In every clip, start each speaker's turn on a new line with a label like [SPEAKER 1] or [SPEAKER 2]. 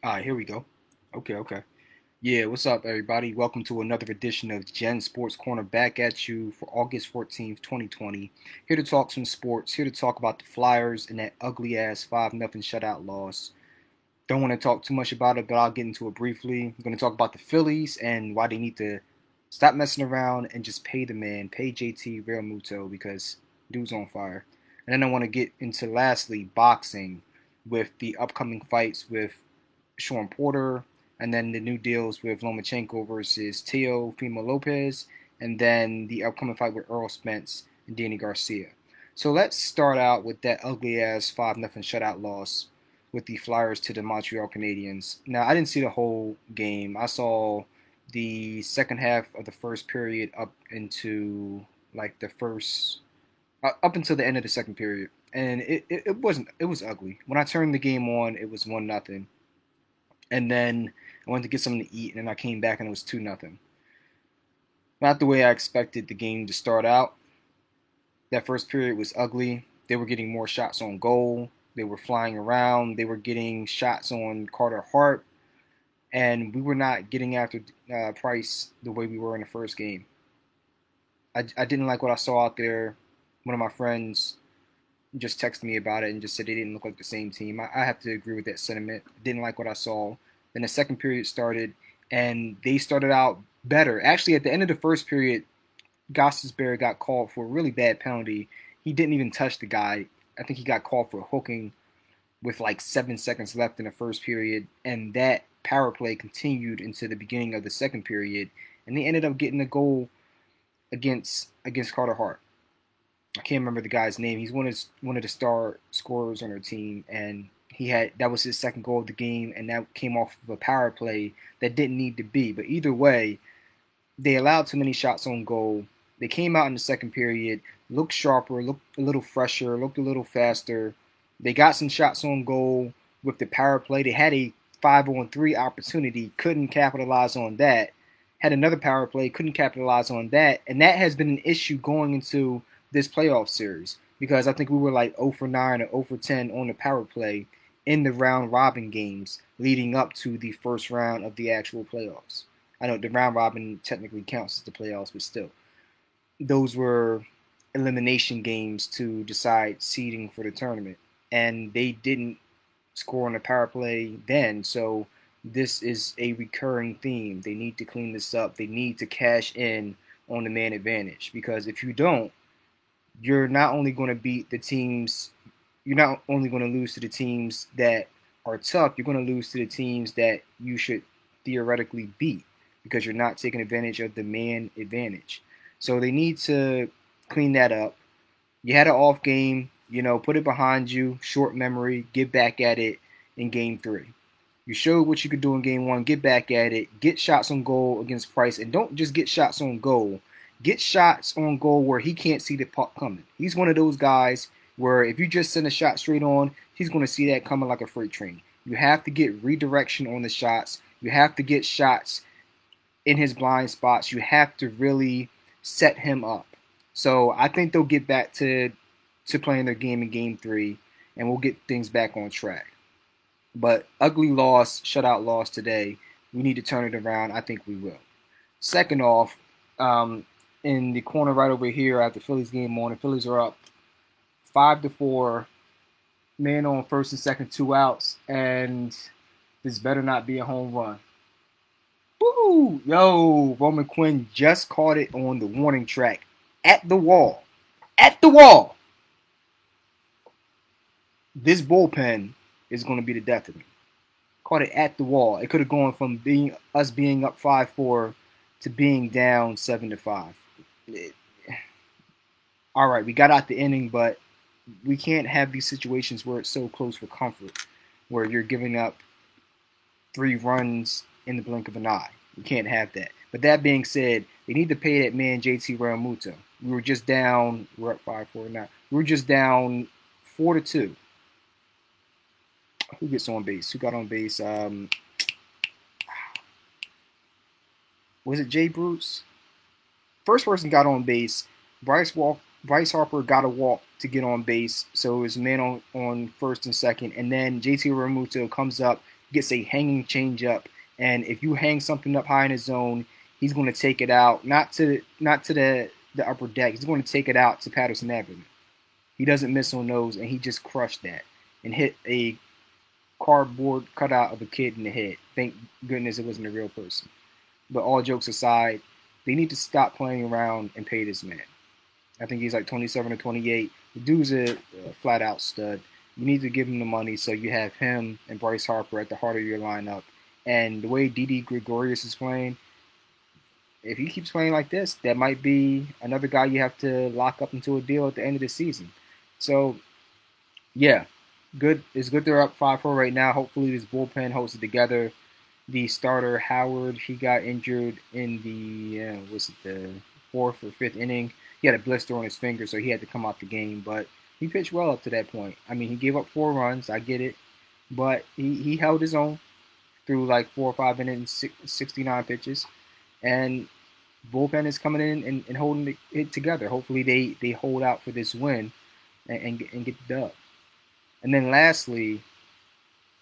[SPEAKER 1] Here we go. Okay. Yeah, what's up, everybody? Welcome to another edition of Gen Sports Corner, back at you for August 14th, 2020. Here to talk some sports, here to talk about the Flyers and that ugly ass 5-0 shutout loss. Don't want to talk too much about it, but I'll get into it briefly. I'm going to talk about the Phillies and why they need to stop messing around and just pay the man, pay JT Realmuto, because dude's on fire. And then I want to get into, lastly, boxing with the upcoming fights with Sean Porter, and then the new deals with Lomachenko versus Teofimo Lopez, and then the upcoming fight with Earl Spence and Danny Garcia. So let's start out with that ugly ass 5-0 shutout loss with the Flyers to the Montreal Canadiens. Now, I didn't see the whole game. I saw the second half of the first period up into like the first up until the end of the second period, and it was ugly. When I turned the game on, it was 1-0, and then I went to get something to eat, and then I came back and it was 2-0. Not the way I expected the game to start out. That first period was ugly. They were getting more shots on goal. They were flying around. They were getting shots on Carter Hart, and we were not getting after Price the way we were in the first game. I didn't like what I saw out there. One of my friends just texted me about it and just said they didn't look like the same team. I have to agree with that sentiment. Didn't like what I saw. Then the second period started, and they started out better. Actually, at the end of the first period, Gostisbehere got called for a really bad penalty. He didn't even touch the guy. I think he got called for hooking with like 7 seconds left in the first period, and that power play continued into the beginning of the second period, and they ended up getting a goal against Carter Hart. I can't remember the guy's name. He's one of the star scorers on our team, and that was his second goal of the game, and that came off of a power play that didn't need to be. But either way, they allowed too many shots on goal. They came out in the second period, looked sharper, looked a little fresher, looked a little faster. They got some shots on goal with the power play. They had a 5-on-3 opportunity, couldn't capitalize on that. Had another power play, couldn't capitalize on that, and that has been an issue going into this playoff series, because I think we were like 0 for 9 or 0 for 10 on the power play in the round robin games leading up to the first round of the actual playoffs. I know the round robin technically counts as the playoffs, but still, those were elimination games to decide seeding for the tournament, and they didn't score on the power play then. So this is a recurring theme. They need to clean this up. They need to cash in on the man advantage, because if you don't, you're not only going to beat the teams, you're not only going to lose to the teams that are tough, you're going to lose to the teams that you should theoretically beat, because you're not taking advantage of the man advantage. So they need to clean that up. You had an off game, put it behind you, short memory, get back at it in game three. You showed what you could do in game one, get back at it, get shots on goal against Price, and don't just get shots on goal. Get shots on goal where he can't see the puck coming. He's one of those guys where if you just send a shot straight on, he's going to see that coming like a freight train. You have to get redirection on the shots. You have to get shots in his blind spots. You have to really set him up. So I think they'll get back to playing their game in game three, and we'll get things back on track. But ugly loss, shutout loss today. We need to turn it around. I think we will. Second off, in the corner right over here at the Phillies game on, the Phillies are up 5-4, man on first and second, 2 outs, and this better not be a home run. Woo! Yo, Roman Quinn just caught it on the warning track at the wall. At the wall! This bullpen is going to be the death of me. Caught it at the wall. It could have gone from us being up 5-4 to being down 7-5. All right, we got out the inning, but we can't have these situations where it's so close for comfort, where you're giving up 3 runs in the blink of an eye. We can't have that. But that being said, they need to pay that man JT Realmuto. We were just down. We're up 5-4 now. We were just down 4-2. Who gets on base? Who got on base? Was it Jay Bruce? First person got on base. Bryce Harper got a walk to get on base, so it was man on first and second, and then JT Realmuto comes up, gets a hanging changeup, and if you hang something up high in his zone, he's going to take it out not to the upper deck. He's going to take it out to Patterson Avenue. He doesn't miss on those, and he just crushed that and hit a cardboard cutout of a kid in the head. Thank goodness it wasn't a real person. But all jokes aside, they need to stop playing around and pay this man. I think he's like 27 or 28. The dude's a flat out stud. You need to give him the money so you have him and Bryce Harper at the heart of your lineup. And the way Didi Gregorius is playing, if he keeps playing like this, that might be another guy you have to lock up into a deal at the end of the season. So, yeah, good. It's good they're up 5-4 right now. Hopefully this bullpen holds it together. The starter Howard, he got injured in the was it the fourth or fifth inning. He had a blister on his finger, so he had to come out the game. But he pitched well up to that point. I mean, he gave up 4 runs. I get it, but he held his own through like 4 or 5 innings, 69 pitches, and bullpen is coming in and holding it together. Hopefully they hold out for this win and get the dub. And then lastly,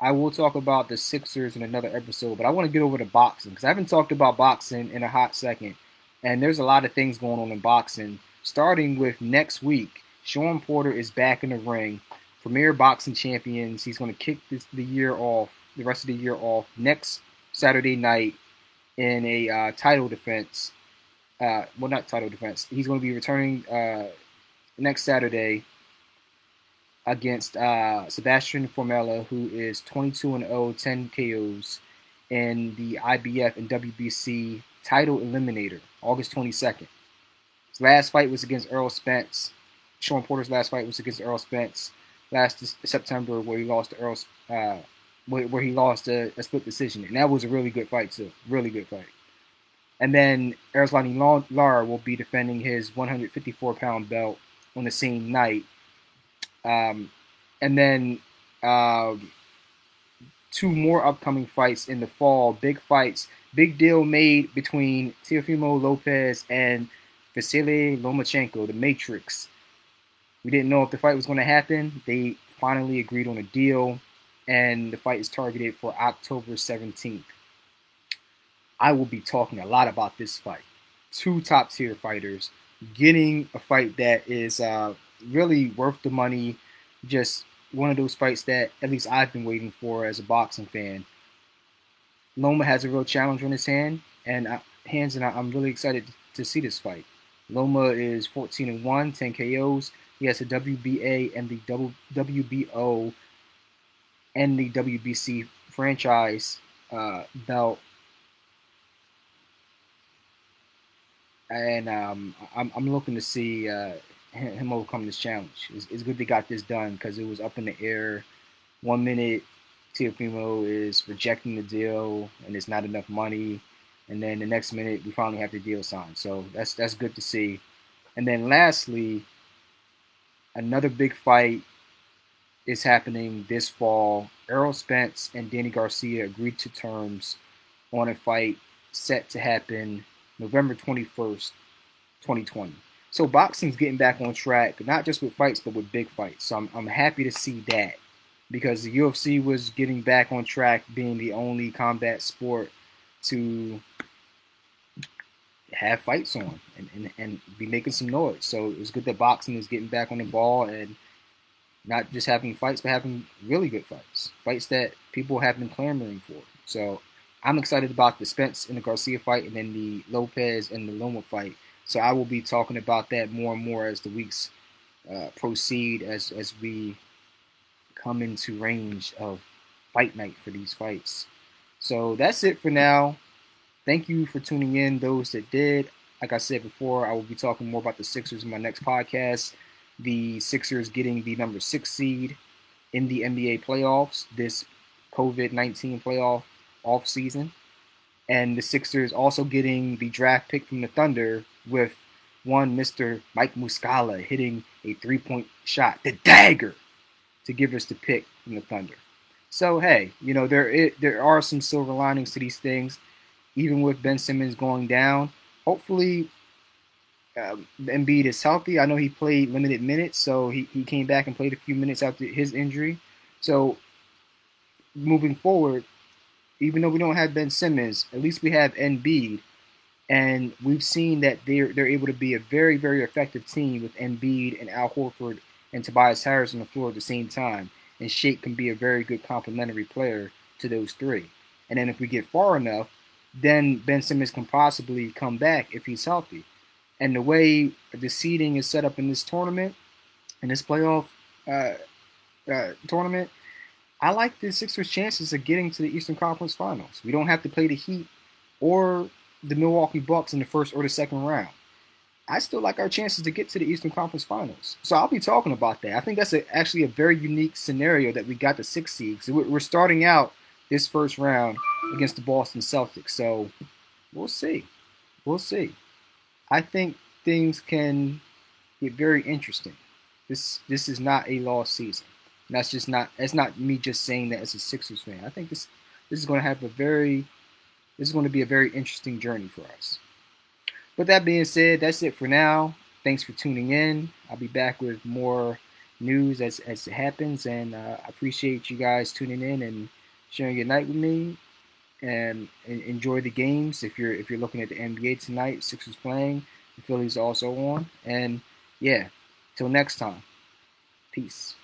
[SPEAKER 1] I will talk about the Sixers in another episode, but I want to get over to boxing because I haven't talked about boxing in a hot second. And there's a lot of things going on in boxing. Starting with next week, Sean Porter is back in the ring. Premier Boxing Champions. He's going to kick the rest of the year off next Saturday night in a title defense. Well, not title defense. He's going to be returning next Saturday against Sebastian Formella, who is 22-0, 10 KOs in the IBF and WBC title eliminator, August 22nd. His last fight was against Errol Spence. Sean Porter's last fight was against Errol Spence last September, where he lost to where he lost a split decision, and that was a really good fight too, really good fight. And then Erislandy Lara will be defending his 154-pound belt on the same night. And then 2 more upcoming fights in the fall, big fights. Big deal made between Teofimo Lopez and Vasily Lomachenko, the Matrix. We didn't know if the fight was going to happen. They finally agreed on a deal, and the fight is targeted for October 17th. I will be talking a lot about this fight. 2 top-tier fighters getting a fight that is really worth the money. Just one of those fights that at least I've been waiting for as a boxing fan. Loma has a real challenge on his and I'm really excited to see this fight. Loma is 14-1, 10 KOs. He has the WBA and the WBO and the WBC franchise belt. And I'm looking to see him overcome this challenge. It's good they got this done because it was up in the air. 1 minute, Teofimo is rejecting the deal and it's not enough money. And then the next minute, we finally have the deal signed. So that's good to see. And then lastly, another big fight is happening this fall. Errol Spence and Danny Garcia agreed to terms on a fight set to happen November 21st, 2020. So boxing's getting back on track, not just with fights, but with big fights. So I'm happy to see that because the UFC was getting back on track, being the only combat sport to have fights on and be making some noise. So it's good that boxing is getting back on the ball and not just having fights, but having really good fights. Fights that people have been clamoring for. So I'm excited about the Spence and the Garcia fight and then the Lopez and the Loma fight. So I will be talking about that more and more as the weeks proceed, as we come into range of fight night for these fights. So that's it for now. Thank you for tuning in, those that did. Like I said before, I will be talking more about the Sixers in my next podcast. The Sixers getting the number 6 seed in the NBA playoffs this COVID-19 playoff off season. And the Sixers also getting the draft pick from the Thunder with one Mr. Mike Muscala hitting a 3-point shot, the dagger, to give us the pick from the Thunder. So, hey, there are some silver linings to these things. Even with Ben Simmons going down, hopefully Embiid is healthy. I know he played limited minutes, so he came back and played a few minutes after his injury. So moving forward, even though we don't have Ben Simmons, at least we have Embiid, and we've seen that they're able to be a very, very effective team with Embiid and Al Horford and Tobias Harris on the floor at the same time. And Shake can be a very good complementary player to those three. And then if we get far enough, then Ben Simmons can possibly come back if he's healthy. And the way the seeding is set up in this tournament, in this playoff uh, tournament, I like the Sixers' chances of getting to the Eastern Conference Finals. We don't have to play the Heat or the Milwaukee Bucks in the first or the second round. I still like our chances to get to the Eastern Conference Finals. So I'll be talking about that. I think that's actually a very unique scenario that we got the 6 seeds. So we're starting out this first round against the Boston Celtics. So we'll see. We'll see. I think things can get very interesting. This is not a lost season. That's not me just saying that as a Sixers fan. I think this is going to have a very this is going to be a very interesting journey for us. But that being said, that's it for now. Thanks for tuning in. I'll be back with more news as it happens, and I appreciate you guys tuning in and sharing your night with me. And enjoy the games. If you're looking at the NBA tonight, Sixers playing, the Phillies are also on. And yeah, till next time, peace.